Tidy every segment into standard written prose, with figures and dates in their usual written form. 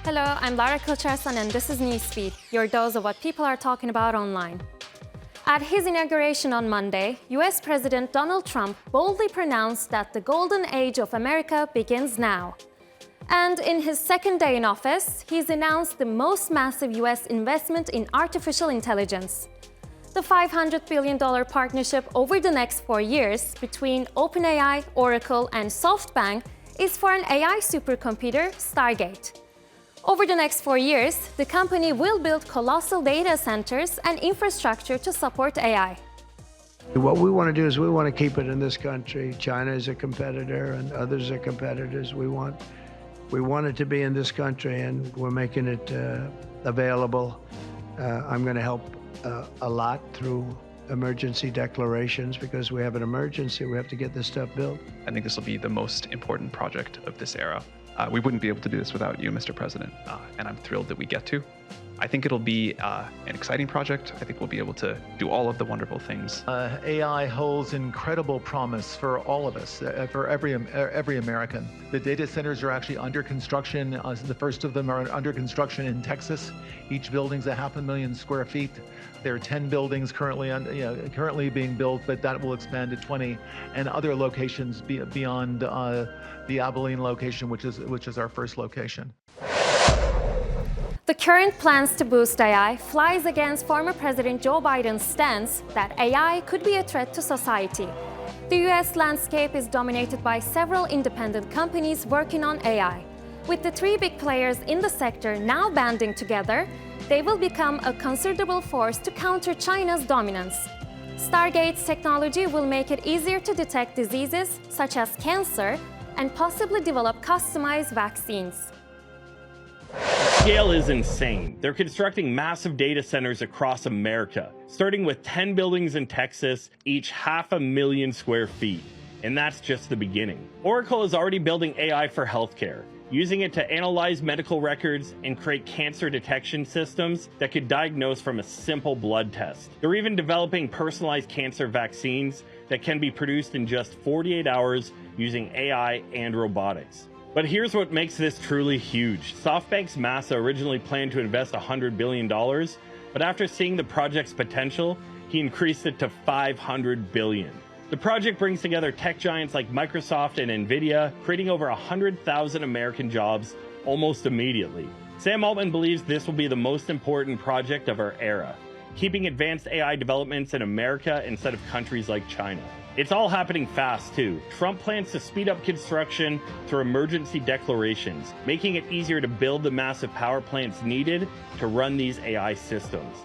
Hello, I'm Lara Kılıçarslan and this is Newsfeed, your dose of what people are talking about online. At his inauguration on Monday, US President Donald Trump boldly pronounced that the golden age of America begins now. And in his second day in office, he's announced the most massive US investment in artificial intelligence. The $500 billion partnership over the next 4 years between OpenAI, Oracle, and SoftBank is for an AI supercomputer, Stargate. Over the next 4 years, the company will build colossal data centers and infrastructure to support AI. What we want to do is we want to keep it in this country. China is a competitor and others are competitors. We want it to be in this country and we're making it available. I'm going to help a lot through emergency declarations because we have an emergency. We have to get this stuff built. I think this will be the most important project of this era. We wouldn't be able to do this without you, Mr. President, and I'm thrilled that we get to. I think it'll be an exciting project. I think we'll be able to do all of the wonderful things. AI holds incredible promise for all of us, for every American. The data centers are actually under construction. The first of them are under construction in Texas. Each building's 500,000 square feet. There are 10 buildings currently being built, but that will expand to 20, and other locations beyond the Abilene location, which is our first location. The current plans to boost AI flies against former President Joe Biden's stance that AI could be a threat to society. The US landscape is dominated by several independent companies working on AI. With the 3 big players in the sector now banding together, they will become a considerable force to counter China's dominance. Stargate's technology will make it easier to detect diseases such as cancer and possibly develop customized vaccines. Scale is insane. They're constructing massive data centers across America, starting with 10 buildings in Texas, each 500,000 square feet. And that's just the beginning. Oracle is already building AI for healthcare, using it to analyze medical records and create cancer detection systems that could diagnose from a simple blood test. They're even developing personalized cancer vaccines that can be produced in just 48 hours using AI and robotics. But here's what makes this truly huge. SoftBank's Massa originally planned to invest $100 billion, but after seeing the project's potential, he increased it to $500 billion. The project brings together tech giants like Microsoft and NVIDIA, creating over 100,000 American jobs almost immediately. Sam Altman believes this will be the most important project of our era, keeping advanced AI developments in America instead of countries like China. It's all happening fast, too. Trump plans to speed up construction through emergency declarations, making it easier to build the massive power plants needed to run these AI systems.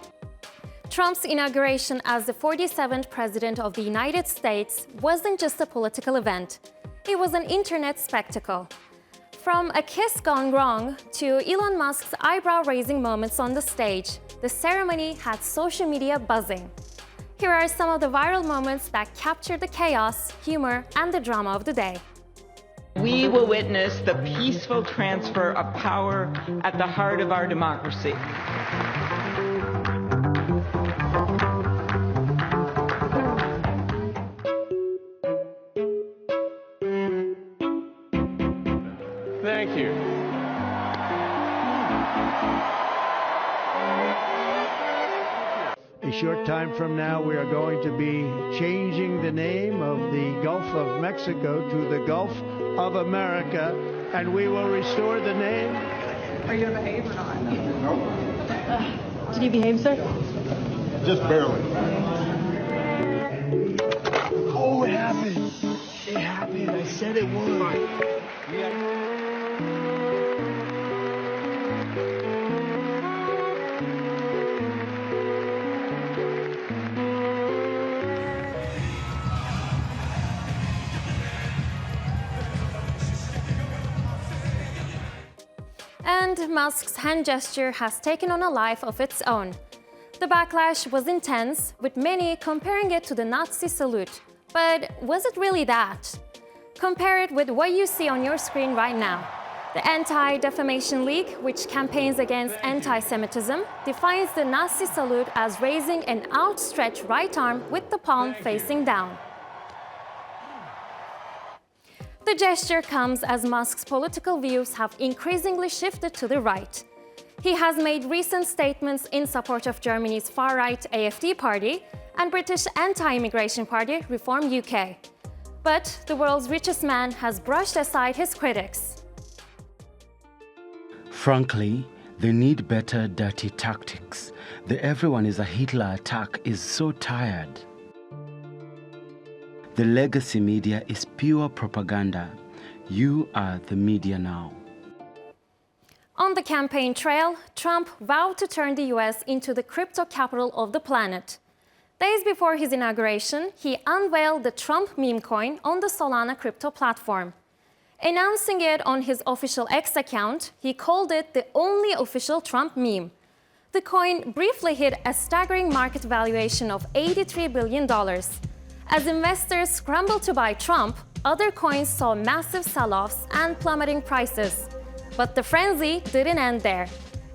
Trump's inauguration as the 47th President of the United States wasn't just a political event. It was an internet spectacle. From a kiss gone wrong to Elon Musk's eyebrow-raising moments on the stage, the ceremony had social media buzzing. Here are some of the viral moments that captured the chaos, humor, and the drama of the day. We will witness the peaceful transfer of power at the heart of our democracy. Thank you. A short time from now, we are going to be changing the name of the Gulf of Mexico to the Gulf of America, and we will restore the name. Are you going to behave or not? No. Did you behave, sir? Just barely. Oh, it happened. It happened. I said it would. And Musk's hand gesture has taken on a life of its own. The backlash was intense, with many comparing it to the Nazi salute. But was it really that? Compare it with what you see on your screen right now. The Anti-Defamation League, which campaigns against anti-Semitism, defines the Nazi salute as raising an outstretched right arm with the palm facing down. The gesture comes as Musk's political views have increasingly shifted to the right. He has made recent statements in support of Germany's far-right AfD party and British anti-immigration party Reform UK. But the world's richest man has brushed aside his critics. Frankly, they need better dirty tactics. The everyone is a Hitler attack is so tired. The legacy media is pure propaganda. You are the media now. On the campaign trail, Trump vowed to turn the US into the crypto capital of the planet. Days before his inauguration, he unveiled the Trump meme coin on the Solana crypto platform. Announcing it on his official X account, he called it the only official Trump meme. The coin briefly hit a staggering market valuation of $83 billion. As investors scrambled to buy Trump, other coins saw massive sell-offs and plummeting prices. But the frenzy didn't end there.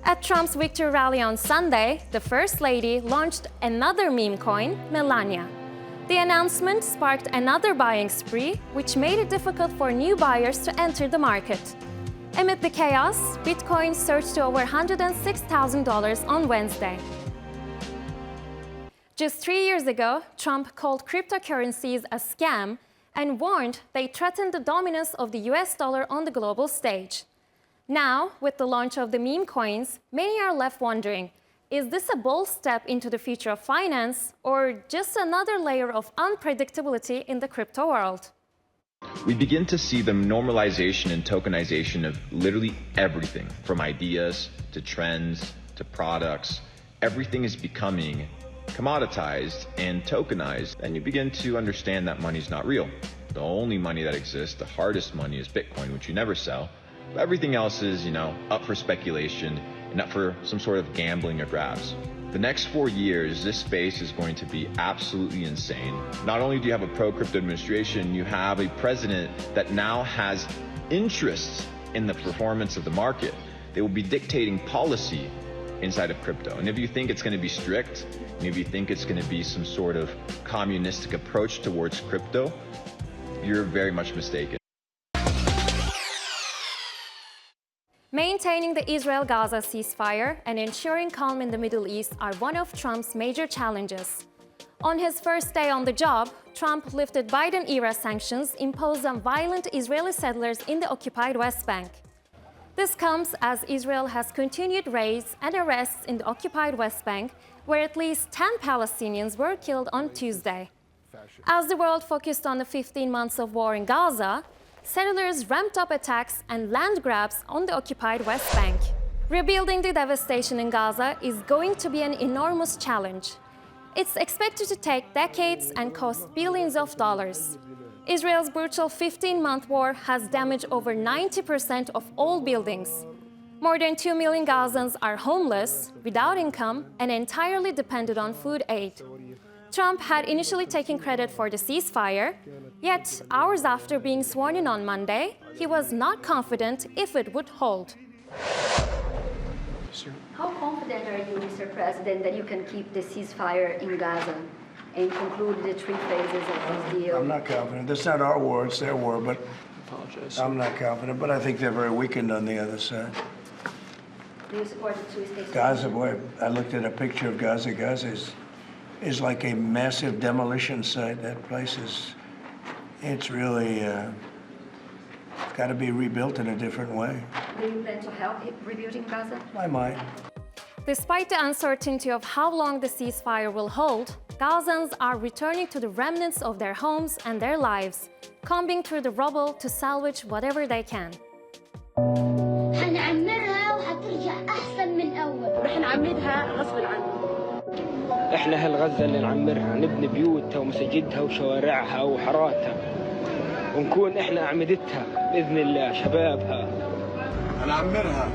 At Trump's victory rally on Sunday, the First Lady launched another meme coin, Melania. The announcement sparked another buying spree, which made it difficult for new buyers to enter the market. Amid the chaos, Bitcoin surged to over $106,000 on Wednesday. Just 3 years ago, Trump called cryptocurrencies a scam and warned they threatened the dominance of the US dollar on the global stage. Now, with the launch of the meme coins, many are left wondering, is this a bold step into the future of finance or just another layer of unpredictability in the crypto world? We begin to see the normalization and tokenization of literally everything, from ideas to trends to products. Everything is becoming commoditized and tokenized, and you begin to understand that money's not real. The only money that exists, the hardest money, is Bitcoin, which you never sell. But everything else is, up for speculation and up for some sort of gambling or grabs. The next 4 years, this space is going to be absolutely insane. Not only do you have a pro-crypto administration, you have a president that now has interests in the performance of the market. They will be dictating policy inside of crypto. And if you think it's going to be strict, and if you think it's going to be some sort of communistic approach towards crypto, you're very much mistaken. Maintaining the Israel-Gaza ceasefire and ensuring calm in the Middle East are one of Trump's major challenges. On his first day on the job, Trump lifted Biden-era sanctions imposed on violent Israeli settlers in the occupied West Bank. This comes as Israel has continued raids and arrests in the occupied West Bank, where at least 10 Palestinians were killed on Tuesday. As the world focused on the 15 months of war in Gaza, settlers ramped up attacks and land grabs on the occupied West Bank. Rebuilding the devastation in Gaza is going to be an enormous challenge. It's expected to take decades and cost billions of dollars. Israel's brutal 15-month war has damaged over 90% of all buildings. More than 2 million Gazans are homeless, without income, and entirely dependent on food aid. Trump had initially taken credit for the ceasefire, yet hours after being sworn in on Monday, he was not confident if it would hold. How confident are you, Mr. President, that you can keep the ceasefire in Gaza and conclude the 3 phases of this deal? I'm not confident. That's not our war, it's their war, but I'm not confident. But I think they're very weakened on the other side. Do you support the 2-state solution? Gaza, boy, I looked at a picture of Gaza. Gaza is like a massive demolition site. That place it's really got to be rebuilt in a different way. Do you plan to help rebuilding Gaza? I might. Despite the uncertainty of how long the ceasefire will hold, Gazans are returning to the remnants of their homes and their lives, combing through the rubble to salvage whatever they can. حنعمرها وحترجع أحسن من أول. رح نعمرها غصب عننا. إحنا هالغزة اللي نعمرها، نبني بيوتها ومساجدها وشوارعها وحاراتها، ونكون إحنا أعمدتها بإذن الله، شبابها. هنعمرها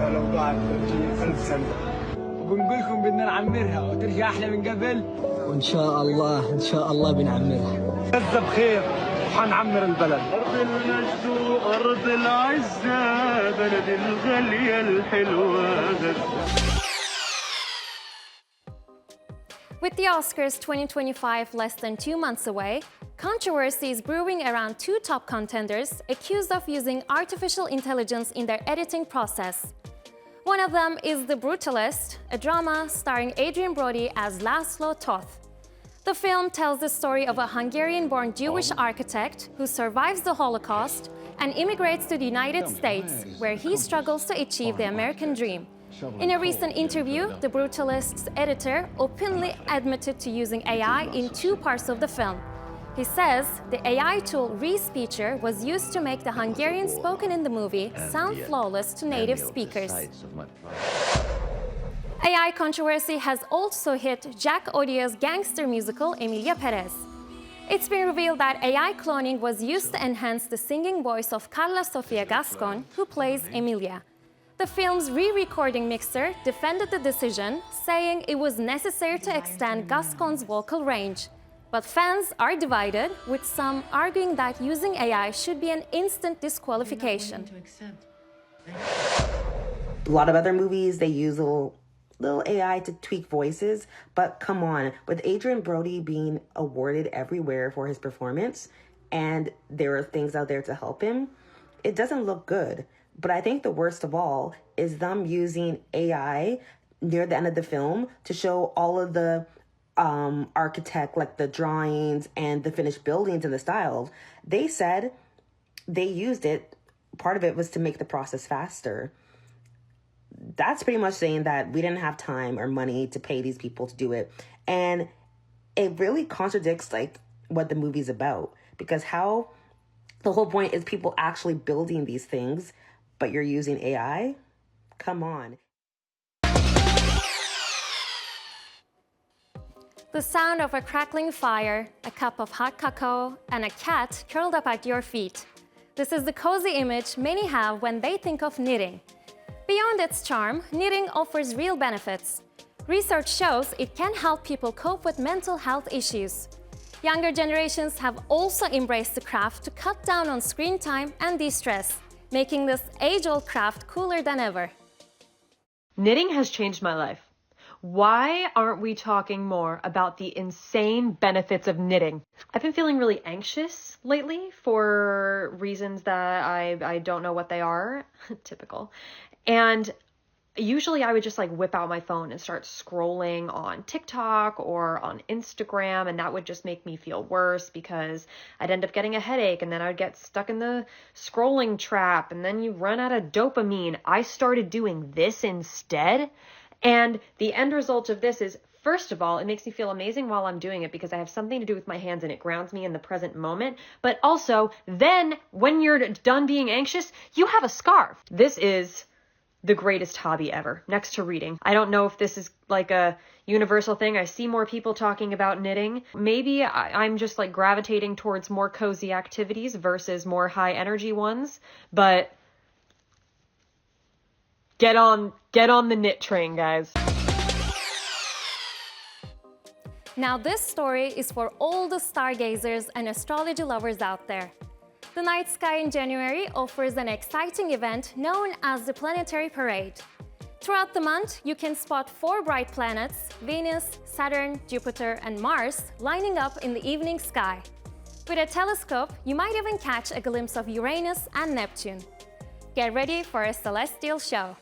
لو ضاعت 30,000 سنة. وبنقول لكم بدنا نعمرها وترجع أحلى من قبل. وإن شاء الله بنعمرها. غزة بخير وحنعمر البلد. أرض المجد وأرض العزة، بلد الغالية الحلوة غزة. With the Oscars 2025 less than 2 months away, controversy is brewing around two top contenders accused of using artificial intelligence in their editing process. One of them is The Brutalist, a drama starring Adrien Brody as Laszlo Toth. The film tells the story of a Hungarian-born Jewish architect who survives the Holocaust and immigrates to the United States, where he struggles to achieve the American dream. In a recent interview, The Brutalist's editor openly admitted to using AI in two parts of the film. He says the AI tool Respeecher was used to make the Hungarian spoken in the movie sound flawless to native speakers. AI controversy has also hit Jack Audio's gangster musical Emilia Perez. It's been revealed that AI cloning was used to enhance the singing voice of Carla Sofia Gascon, who plays Emilia. The film's re-recording mixer defended the decision, saying it was necessary to extend Gascon's vocal range. But fans are divided, with some arguing that using AI should be an instant disqualification. A lot of other movies, they use a little AI to tweak voices, but come on, with Adrien Brody being awarded everywhere for his performance, and there are things out there to help him, it doesn't look good. But I think the worst of all is them using AI near the end of the film to show all of the architect, like the drawings and the finished buildings and the styles. They said they used it, part of it was to make the process faster. That's pretty much saying that we didn't have time or money to pay these people to do it. And it really contradicts like what the movie's about, because how the whole point is people actually building these things, but you're using AI? Come on. The sound of a crackling fire, a cup of hot cocoa, and a cat curled up at your feet. This is the cozy image many have when they think of knitting. Beyond its charm, knitting offers real benefits. Research shows it can help people cope with mental health issues. Younger generations have also embraced the craft to cut down on screen time and de-stress, making this age-old craft cooler than ever. Knitting has changed my life. Why aren't we talking more about the insane benefits of knitting? I've been feeling really anxious lately for reasons that I don't know what they are. Typical. And usually I would just like whip out my phone and start scrolling on TikTok or on Instagram, and that would just make me feel worse because I'd end up getting a headache, and then I'd get stuck in the scrolling trap, and then you run out of dopamine. I started doing this instead, and the end result of this is, first of all, it makes me feel amazing while I'm doing it because I have something to do with my hands and it grounds me in the present moment. But also, then when you're done being anxious, you have a scarf. This is the greatest hobby ever, next to reading. I don't know if this is like a universal thing. I see more people talking about knitting. Maybe I'm just like gravitating towards more cozy activities versus more high energy ones, but get on the knit train, guys. Now this story is for all the stargazers and astrology lovers out there. The night sky in January offers an exciting event known as the Planetary Parade. Throughout the month, you can spot 4 bright planets, Venus, Saturn, Jupiter, and Mars, lining up in the evening sky. With a telescope, you might even catch a glimpse of Uranus and Neptune. Get ready for a celestial show.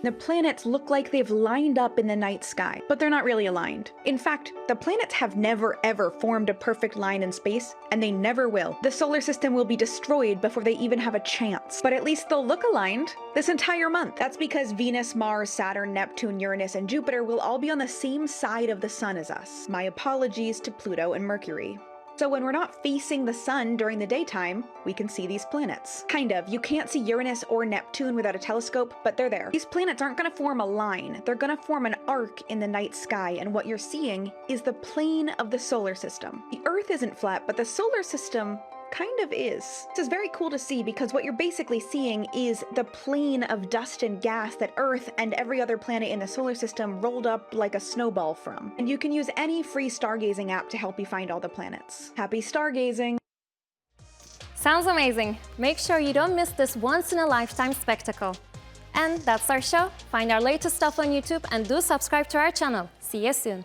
The planets look like they've lined up in the night sky, but they're not really aligned. In fact, the planets have never ever formed a perfect line in space, and they never will. The solar system will be destroyed before they even have a chance. But at least they'll look aligned this entire month. That's because Venus, Mars, Saturn, Neptune, Uranus, and Jupiter will all be on the same side of the sun as us. My apologies to Pluto and Mercury. So when we're not facing the sun during the daytime, we can see these planets. Kind of. You can't see Uranus or Neptune without a telescope, but they're there. These planets aren't going to form a line. They're going to form an arc in the night sky, and what you're seeing is the plane of the solar system. The Earth isn't flat, but the solar system kind of is. This is very cool to see because what you're basically seeing is the plane of dust and gas that Earth and every other planet in the solar system rolled up like a snowball from. And you can use any free stargazing app to help you find all the planets. Happy stargazing! Sounds amazing. Make sure you don't miss this once-in-a-lifetime spectacle. And that's our show. Find our latest stuff on YouTube and do subscribe to our channel. See you soon.